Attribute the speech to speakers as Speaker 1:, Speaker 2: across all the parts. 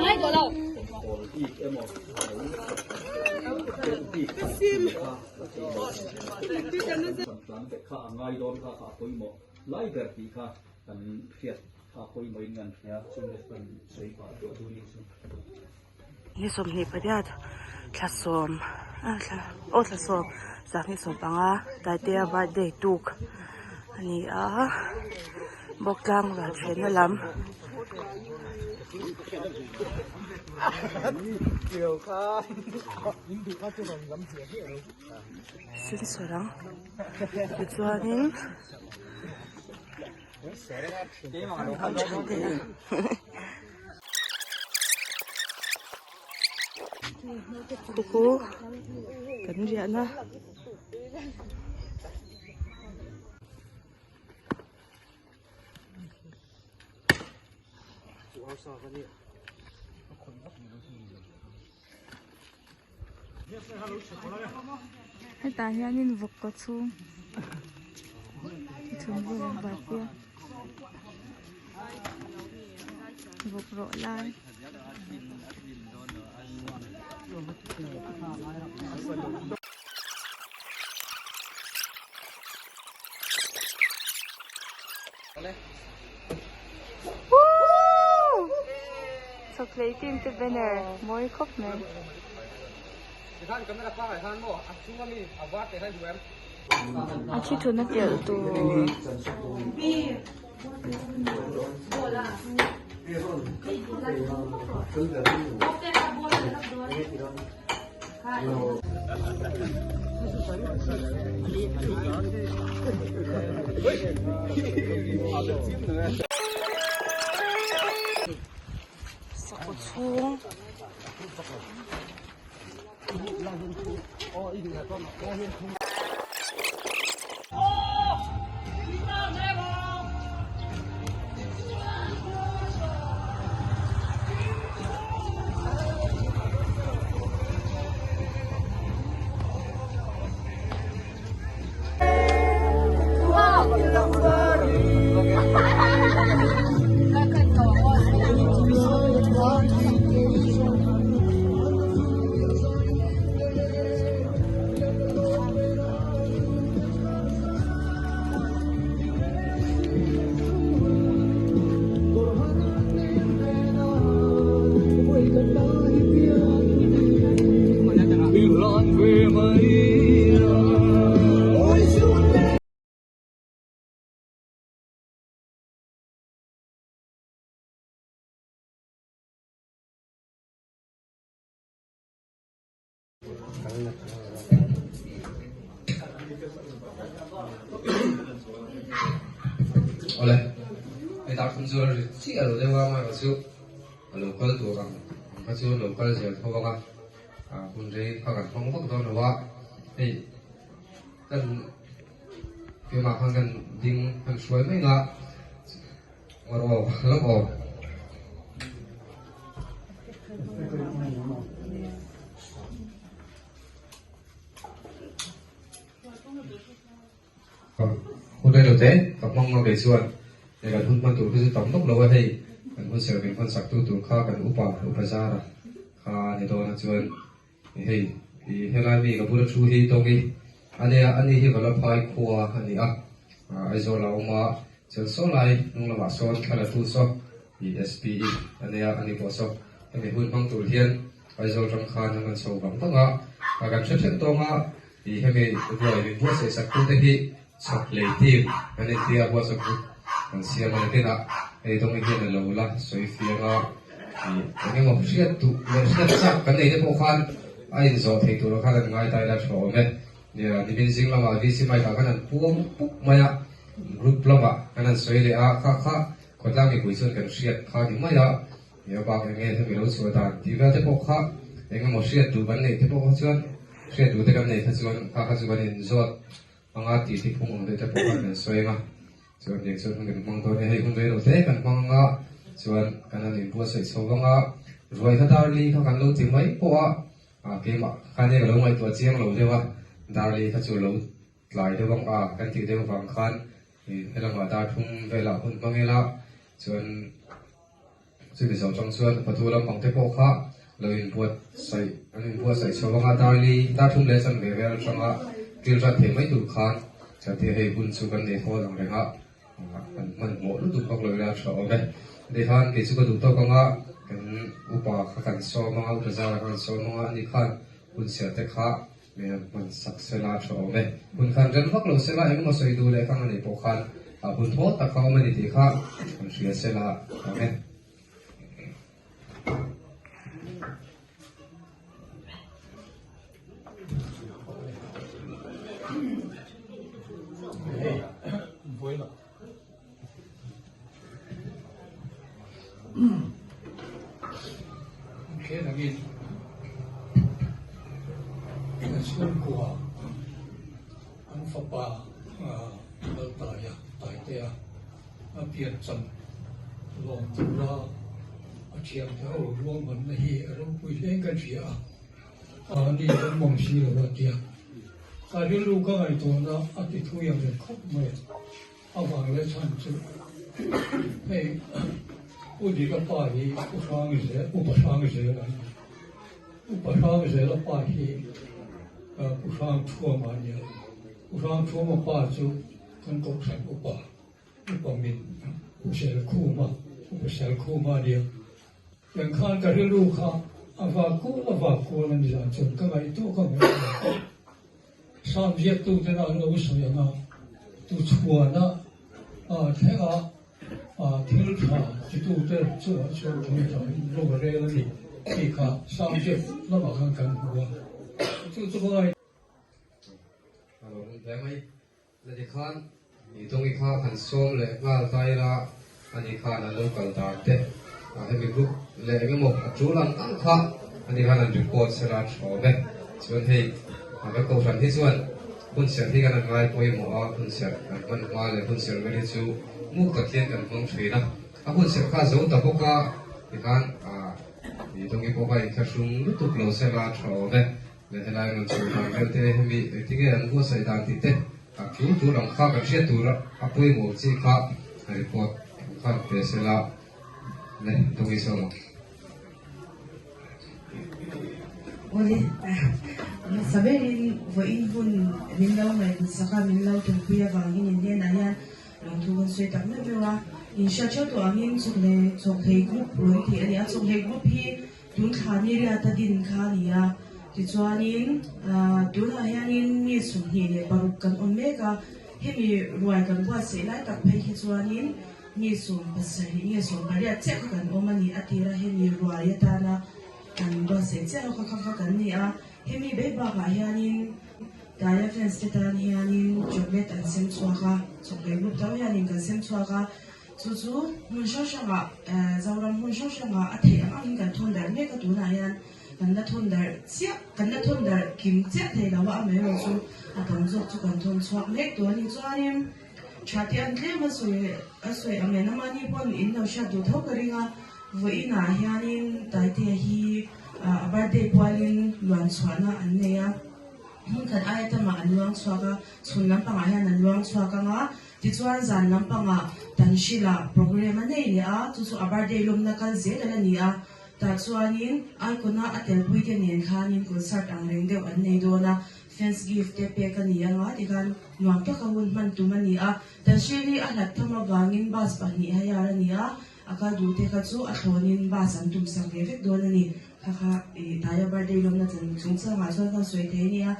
Speaker 1: Ai có đâu.
Speaker 2: Ni som ni padiat thlasom thlasom zak ni som panga daite birthday tuk ani a boklang la thena lam sin sorang chuanin kuku kan ria na
Speaker 3: Hai ta hianin vok ko chung chung bu lang ba pia vok ro lai chocolate team te banner moi khop me Achi tu na tel tu Sakot chung
Speaker 4: Oleh, kita akan jual sih kalau dewa mah masuk, lokal tu kan, masuk lokal je, tahu kan? Pun jadi akan panggung tu nawa, kan, kita makan ding kan suai mereka, orang orang hôm nay đầu tế tập mong mà về xuân để là thun man tụ cái tổng tốc lâu hay cần quân sở về quân sạc tu tụ kha cần upa ra ra kha thì đó là xuân thì hiện nay mình có bút chú hi tông đi anh ấy hi vào lớp hai khoa anh ấy ai rồi là ông mà chân số lại nung là bảo số khai là tu số thì SPE anh ấy bỏ số anh ấy hun mang tụ thiên ai rồi trong kha năng gan sâu vắng tông và cần xuất hiện tông thì hiện mình rồi mình bút sẽ sạc tu thế thì chocolate team ani tia wa sa ku an sia ma te na e dong ge na lo la soi fia ga ni mo sia tu le sia sa kan nei de po khan ai zo thei tu kha la ngai tai la tho me ni ni bin sing la ma vi si mai ka kan puam puk ma ya group la ma kan soi le a kha ko la mi ku sun kan sia kha ni ma ya ya ba ke nge the mi lo so ta ti ga te po kha e nga mo sia tu ban nei te po chuan sia tu te kan nei kha chuan kha chuan in zo Anga ti phung de ta pokhan soi ma chuan ye chuan hung mang to ne hei hun re ro te kan manga chuan kan ani bu sai chowanga roi kha dar li kha kan lo ti mai po a ke ma kha ne lo mai to chiang lo dewa dar li kha chu lo lai de wang kan ti de wang khan he la ma da thum ve la hun mangela จวนซึ่งที่สองจงส่วนประตูลำพังเทปข้าเราอินพวดใส่ชาวบ้านตาลีตาทุ่มเลสันเวลช่างอ่ะกิลจัดเทไม่ดูขาดจะเทให้บุญสุกันเดียวหลังเลยฮะมันหมดรู้ตัวก็เลยแล้วชาวบ้านเดี๋ยวท่านที่สุก็ดูตัวก็ว่ากันอุปาขันโซมาอุปจาระขันโซมาอันนี้ขันบุญเสียแต่ข้าเนี่ยมันสักเสลาชาวบ้านบุญขันเดินพักเราเสลาเองมาใส่ดูเลยข้างในพวกขันบุญโทษตะเขาไม่ได้ที่ข้ามันเสียเสลาชาวบ้าน
Speaker 1: Lagi Sun Kuha Ang Fapa Daltaya Taitea Pian Chan Long Tura Chiam Theo Long Man Hi Rong Pui Leng Kan Chia Ni Kan Mong Si Lo Tia Ka Ri Lu Ka Ai To Na Ati Thu Yang Le Khop Me Awang Le Chan Chu Heyอุดิกป้าฮีอุปางเสอุปางเสละอุปางเสละป้าฮีอุปางชั่วมาเนี่ยอุปางชั่วมาป้าจูกันกบสันอุปมินอุเสลคู่มาอุปเสลคู่มาเนี่ยยังข้านกันเรื่องลูกข้าอาวากูนั่นนี่จนก็ไงตู้ก็ไม่สามเจ็ดตู้จะน่าเราสวยงามตู้ชั่วนะแท้ก็听他就都在做同一种如果这个你看上去那么看干活就这个
Speaker 4: แล้วไหมแล้วที่ข้านนี่ตรงนี้ข้าขันส้มเลยงาไทยละอันนี้ข้านั่นลูกกันตาเตะให้มีลูกเลยก็หมดจูรังตั้งข้าอันนี้ข้านั่นรีพอร์ตสลัดชอบเลยส่วนที่ก็กฟันที่ส่วนคุณเสียที่กันง่ายพอยหมอคุณเสียกันมาเลยคุณเสียไม่ได้จูมุกตะเคียนกันของช่วยนะคุณเสียข้าสูตะพกะที่กันนี่ตรงนี้พวกไอ้แค่ชุ่มตุกโลเซลาชอบเลยเลยให้เรามันช่วยทำให้เตะให้มีที่กันก็ใส่ตามติดเตะจูหลังข้ากับเชียตัวละพอยหมอจีข้ารีพอร์ตข้าเตะเซลาเลยตรงนี้ส่ง
Speaker 2: Sabihin, voin pun minlaw may saka minlaw tungkuya bangin hindi na yan lang tuwan suy tak na biwa insya siya to angin soklay group roiti ani at soklay group hi dun khani ri ata din khaniya ti chuanin dun ahianin mi sumhi ne paruk kan omega hemi ruai kan wa se lai tak phai hi chuanin mi sum pasai mi sum bariya chek kan omani atira hemi ruai ta na kan ba se chek kha kan ni a hemi be ba ga hianin daya fence te tan hianin chocolate an sem chuaka chocolate group taw hianin kan sem chuaka chu mun sha nga zawram mun sha nga a the ang kan thon dar me ka tu na yan kan na thon dar chia kan na thon dar kim che the la wa me ro chu a kan zo chu kan thon chuak mek to ni chuanin chati an tle ma sui a me na mani pon in no sha du tho ka ringa voina hianin dai te hi birthday pualin luan chhuana an neya kan ai tama an luang chhuaka chhun lampanga hian an luang chhuaka nga tichuan zan lampanga tanshila program anei ni a chu birthday lomna kal zelala ni a ta chuanin ai kona atel puite nen khanin concert ang rengdeu an nei dona fans gift te pe kan ni anga tikan nuam ta kawun man tumani a tanshili a hlat thama wangin bas pahni hayara ni a aka du te ka chu a thonin bas an tum sang vek dona ni kha daya birthday lomna chan chungcha ma so ka soi the ni a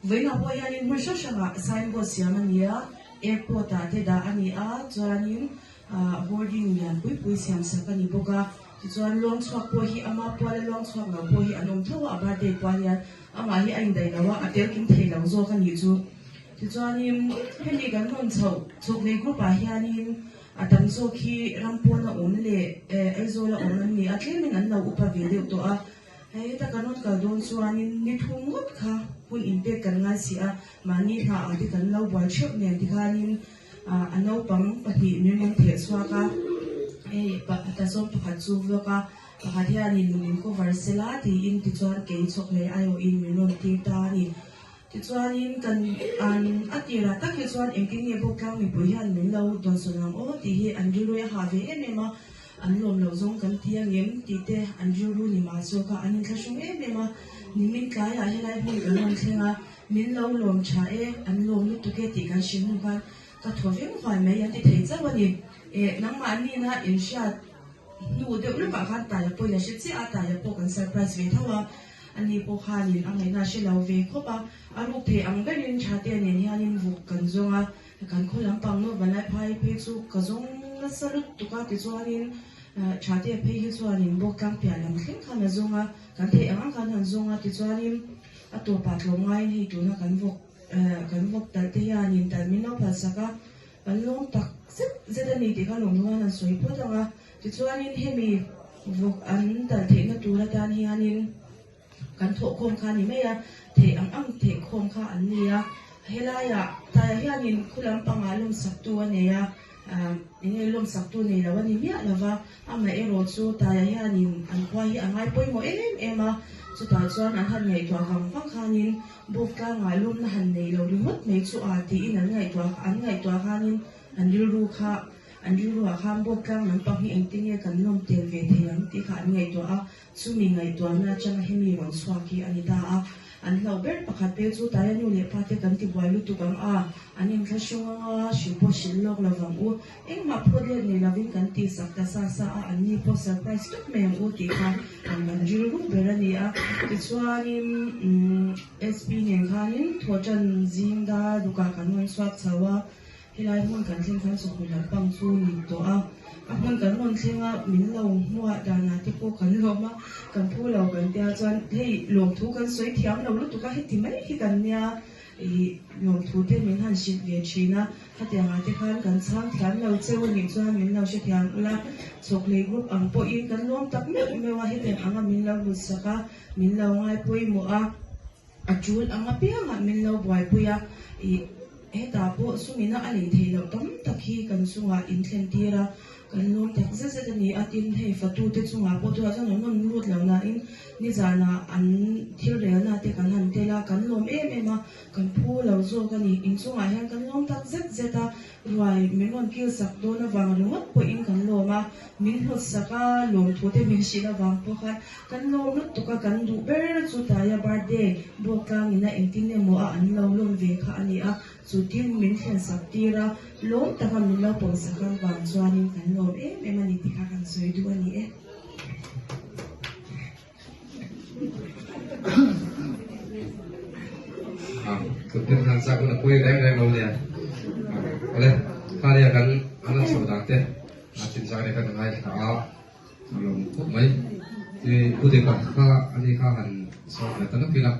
Speaker 2: veina po yanin mun sha sha sign bo siama ni a airport ta te da ani a chuanin boarding yan pui siam sa ka ni boka chuan long chhuak po hi ama po le long chhuak na po hi anom thawa birthday po yan ama hi ain dai lawa atel kin thei lang zo ka ni chu chuanin hemi kan non chho chokle group a hianin adam zo khi rampona on le aizola on ni atlemin an lo upa vele to a hei ta kanot ka don chuanin ni thungot kha hun impact kan nga si a mani ha ati kan lo bal chep ne ti khanin anau pang pahi mi mon the swaka pa ta som pakhat chu vloka pakhatia ni min ko varsela ti in ti chuan ke chokle ayo in minon ti ta ni ti chuanin kan an atira tak hi chuan engking nge bokang mi pui han min lo don sonam o ti hi an ru ya ha ve emema an lom lo zong kan tia ngem ti te an ru ni ma so ka an thashung emema ni min ka ya helai hui kan on thenga min lo lom cha e an lom ni tu ke ti kan shin hu kan ka thovem khoi me ya ti thei chawani e nang ma ni na in sha nu de lu ba kan ta ya po ya shi chi a ta ya po kan surprise ve thawa ani po khanin angai na she lo ve khopa aru the angarin chate ne hianin vuk kan zonga kan kholam pang no banai phai pe chu ka zong na salut tu ka ti chuanin chate pe hi chuanin bo kam pya lam khin khana zonga kan the ang kan han zonga ti chuanin ato pat lo ngai hi tu na kan vok tal te hianin tal min no phasaka an long tak set zedani ti ka long na soi po tanga ti chuanin hemi vok an tal the na tu la tan hianin kan tho khom kha ni me ya the ang the khom kha an ni ya helaya ta hianin khulam pangalum saktu ane ya inge lom saktu ne lawani mia lawa ama ero chu ta hianin an kwa hi angai poimo ema chu ta chuan an han nei to hang phang khanin bukka ngalum na han nei lo rimot nei chu a ti in an ngai to khanin an ru kha an ru a kham bukka nan pa hi engtinge kan nom tel ve theiang ti kha ngai to a chumi ngai to na chang hemi ron swaki anita a an lo ber pakhat pe chu ta nu le pate kan ti boilu tu kam a anin thashunga shipo shillok lawang u engma phodle ne lavin kan ti sakta sa a ani po surprise tuk me u ti kha an jiru berani a ti chuanin sp ne khanin thojan zinda duka kanun swat chawa hilai mun kan thing kan sukul pang chu ni to a apun kan mon thenga min lo muwa dana ti po kan lo ma kan phu lo kan tia chuan hei lom thu kan soi thiam lo lu tu ka heti mai hi kan nia lom thu te min han shit ve china hatia nga te khan kan chang thiam lo cheu ni chuan min lo she thiam ula chokle group ang po in kan lom tak me wa heten anga min lo lu saka min lo ngai poi mo a achul anga pia nga min lo boy puya eta po sumina ali theilo tam takhi kan sunga in thlen tira kan lom tak zazet ni atin hei fatu te chunga po tu asan non lut lo na in ni zana an thil re na te kan han tela kan lom ema kan phu lo zo kan ni in chunga hian kan lom tak zeta ruai menon kil sak do na wang lungot po in kan loma min hot saka lom thu te min shila wang po khan kan lom lut tu ka kan du ber chu ta ya birthday bo kang ina engtin ne mo an lo lom ve kha ani a chu tin min thlen sak tira lom ta kan min lo pon saka wang chuanin kan lom mani ti kha kan soi du ani
Speaker 4: คือเป็นทางสักคนคุยแรงเราเนี่ยอะไรข้าเรียกกันอันนั้นสุดดังเต้อาชินใจในกันยังไงครับลงพบไหมที่ผู้เด็กข้าอันนี้ข้าหันสอบแต่ตอนนั้นพี่ละ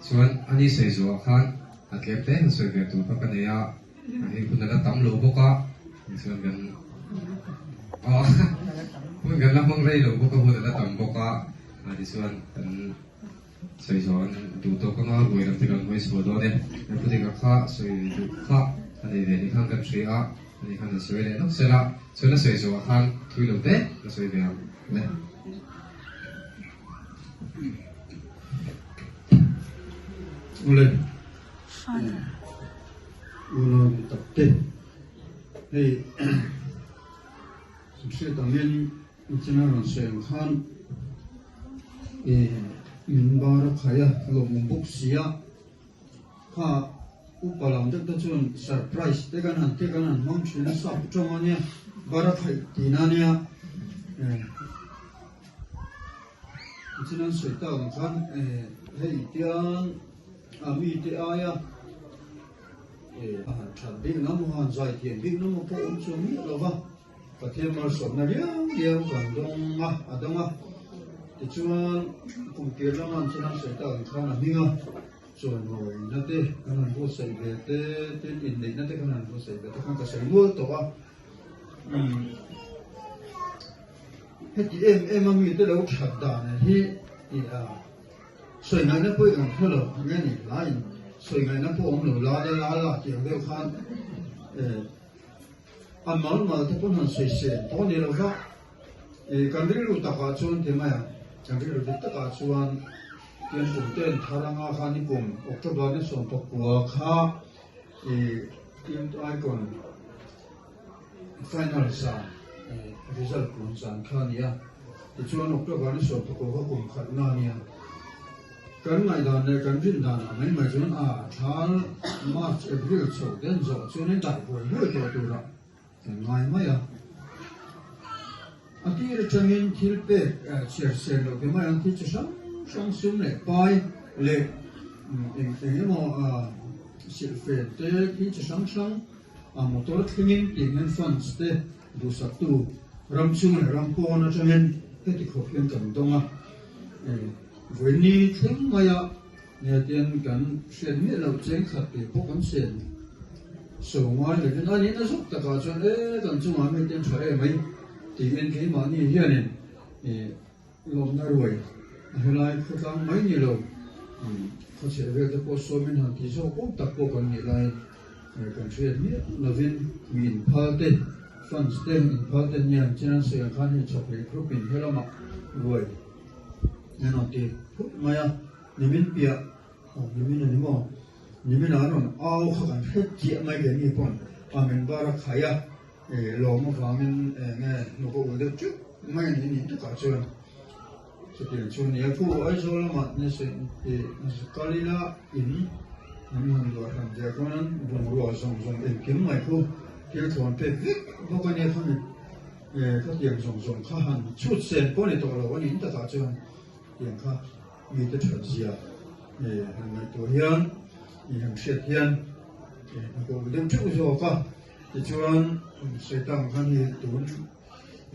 Speaker 4: ส่วนอันนี้เสียจัวข้าอัดเก็บเต้สวยเกิดตัวพักเนี่ยอันนี้คุณนั่นตั้มโลบุกะส่วนกันพูดกันแล้วมั่งไรโลบุกะพูดนั่นตั้มบุกะอันนี้ส่วนกันสวยซ้อนดูตัวก็น่ารวยแล้วที่เราไม่สวยด้วยเนี่ยผู้ที่กับข้าสวยดูข้าอันนี้เดี๋ยวนี้ข้างกันสวยอ่ะอันนี้ข้างกันสวยเลยนะสวยละสวยละสวยจัวข้างทุยลงเต้ก็สวยเดียวเนี่ย
Speaker 5: Ulen ulen tapte hey sukse tamen uchina ron sen khan minbar khaya lo mumbuk sia kha upalam jak ta chun surprise te kan mom chuna sa chomania bara khai tinania uchina soita khan hey tiang ami te aya chan big namu han zai tien big namu po um chumi lova pathian mar som na riang kan donga adonga ti chuan kum tirlang an chana seta khan aminga chuan roi na te kanan bo sai ve te in nei na te kanan bo sai ve te kan ka sai mo to wa heti em ami te lo khat da na hi soi ngai na poi kan tholo ngani lai soi ngai na po om lo la ti ang deu khan an mal te pon han soi se to ni lo ka kan ri lu ta ka chuan te ma ya kan ri lu ta ka chuan เรียนปุ่มเต้นทารางาคานิปุ่มออกจากบ้านส่งตกกัวข้าทีมไอคอนfinal สามresult กลุ่มสามข้านี้ที่ชวนออกจากบ้านส่งตกกัวกลุ่มขัดหน้านี้กันไงดานในกันรินดานไม่มาจนท้ามาร์ชเอพริลโซเดนโซชวนให้ได้ผลด้วยตัวละง่ายไหมอันที่เราจะมีทิลเป้เชียร์เซลล์ก็ไม่อันที่จะช่างสุ่มเลยไปเลยเองมอสิลเฟตเตที่จะช่างมอเตอร์ทิ้งที่เงินฟันสเตดูสักตัวรำสุ่มเลยรำพอนะจะเห็นที่ขบเพียงกันตรงวันนี้ถึงมาเนี่ยเตียนกันเส้นนี้เราเจงขัดไปพวกกันเส้นส่งมาเลยอันนี้นะสุดแต่ก็จะกันจุ่มมาไม่เตียนใช่ไหมที่เอ็นเคมานี่เฮียนี่ลมน่ารวยเฮลัยเขาทำไม่นี่เราเขาเชื่อว่าจะพอสมินหันที่โซ่ปุ๊บตักพวกกันนี่เลยกันเส้นนี้เราวินวินพาเตฟันสเตนพาเตเนี่ยฉะนั้นเสียงขันให้ชอบเลยครูปินเฮลามารวยเนี่ยนทีพูดมานิมิตเปียนิมิตนี่มั้งนิมิตอะไรนั่นเอาข้ากันเฮ็ดเจี๋ยไม่เป็นนี่ป่นมันบารักขายลมฟ้ามันเนี่ยลูกอุดจุไม่นี่ทุกข์เชิญสุดที่ชวนเนี่ยผู้ไอ้โซลามัดเนี่ยสิ่งกาลิลาอินมันดูทำจากนั้นบุญรัวส่งเอ็มกิมไม่ผู้ที่ถอนเป็ดพวกนี้เขาเนี่ยเขาเตียงส่งข้าหันชุดเส้นป้อนในตัวเราวันนี้ทุกข์เชิญเตียงข้ามีแต่เฉลียมีตัวเฮียนมีทั้งเสียเฮียนแล้วก็เดินชุดโซ่ก็ที่ชวนเสตังคันนี้ตัว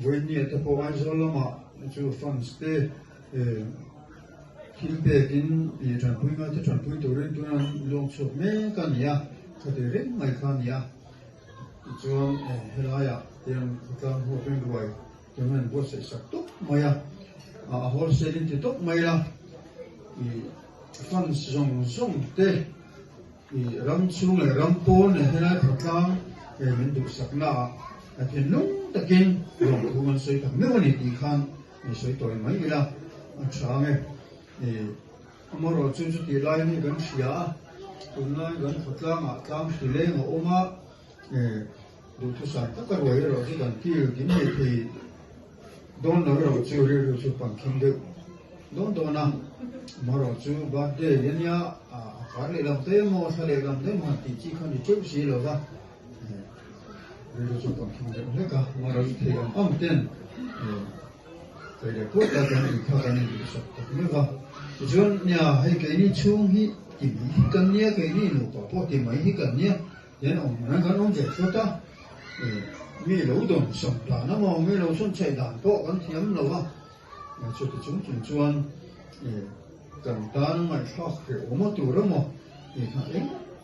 Speaker 5: วันนี้แต่พอวันโซลมาช่วยฟังสเตฮิลเบกินจันพุยมาที่จันพุยตัวเรื่องตัวนั้นลงสุดแม่กันเนี่ยเขาจะเรื่องไม่กันเนี่ยที่ชวนเฮลายเตียงการหัวเป็นรวยที่มันบวชเสร็จสักตุ๊กไม่ฮอลเซลินที่ตุ๊กไม่ละฟันส่งเตะรำชุ่มเลยรำปนเฮลายพระกลางมันดูสักหน้าแต่นุ่งตะกินลงทุมันสวยทั้งเมื่อวันนี้ตีขันสวยตัวไม่กี่ละช้างมารอจุดที่ไล่นี่กันเสียคุณไล่กันพระกลางตามสิเลงออกมาดูทุกสิ่งก็กระโดดเราที่กันที่กินไม่ทีโดนเราจูเรือจูปังคิงเด็กโดนนะมารอจูบัดเดียเนี่ยการเลี้ยงเต้มอสเลี้ยงเต้มันติดที่ขันที่จุดสีเราก็เรือจูปังคิงเด็กเลยก็มารอที่อันเต้นไปเด็กพูดกันอีกครั้งนึงสักทีก็จนเนี่ยให้แกนี่ช่วงที่ติดกันเนี่ยแกนี่หนูก็พอติดไม่ที่กันเนี่ยยันออกมากันน้องเจ็บสุดท้ายมีเราโดนส่งด่านนะมองมีเราส่งใช้ด่านโต๊ะกันเทียมเราว่าชุดจุ่มชวนกันตานไม่ชอบเกี่ยวกับตัวเราหมด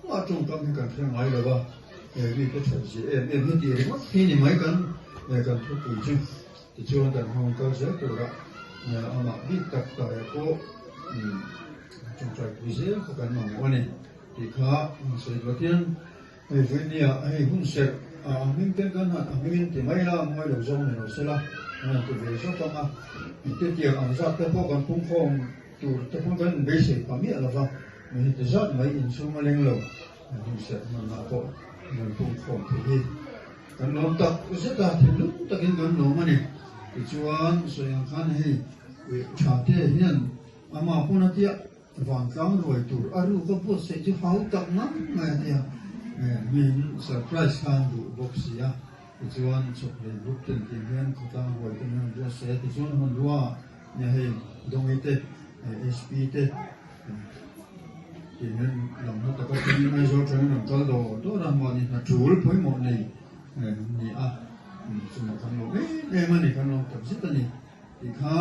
Speaker 5: ว่าจงกำลังกันเพียงไรเลยว่ามีแต่เฉยไม่ดีเลยว่าที่นี่ไม่กันทุกปีจริงที่ชวนกันห้องก็เสียตัวละเอามาบิดตัดต่อยก็จงใจพิเศษกันมาวันนี้ที่ข้าเสียตัวเทียนวันนี้ให้หุ่นเสร็จmình tên cái này mình thì mấy là mấy đầu dòng này nó sẽ là từ về số công à cái tiền ăn ra cái bao còn cũng không từ cái bao còn basic và miệng là vậy mình thì rất mấy in số mà lên lầu mình sẽ mình là bộ mình cũng không thì cái nó tập rất là thì lúc ta cái nó mà này thì chuan rồi ăn khăn hay trả tiền hiện mà cũng là tiệt vàng cám rồi từ aru có bộ sẽ chứ háo tập lắm mà thì mình surprise kan du box ya chuan chok le book ten tin hian khota hoi ten han do se ti chuan hon ruwa ne hei dong ite sp te tin nan lam na ta ka tin mai zo tran nam kal do ra ma ni na chul phoi mo nei ni chuma kan lo ma ni kan lo ta sit ni ti kha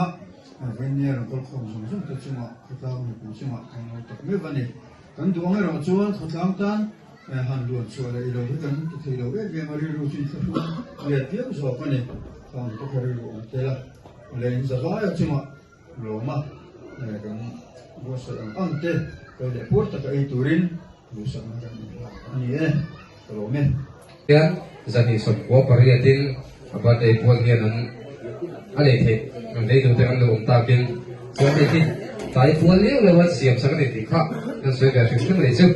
Speaker 5: ven ne ro kol khom zum ta chuma khota ni pu chuma kan lo ta me va ni kan du ngai ro chuan khotam tanหันล้วนส่วนอะไรเราที่กันที่เราเรียนมาเรียนรู้สิ่งที่เรียนเพียงสอบกันเนี่ยฟังก็เรียนรู้แต่ละเรียนสบายจังวะหลงมากันว่าสิ่งอันเตะก็เดี๋ยวพูดแต่ก็ไอตุรินรู้สักมากันอันนี้ก็หลงเนี่ย
Speaker 4: ยังจะมีส่วนหัวปริยัตินบัดไอ้พวกเฮียนั้นอะไรที่มันได้ดูแต่มันดูตากินส่วนที่ ตายตัวเลี้ยงเลยว่าเสียบสักนิดติค่ะนั่นสวยแบบถึงเลยจุ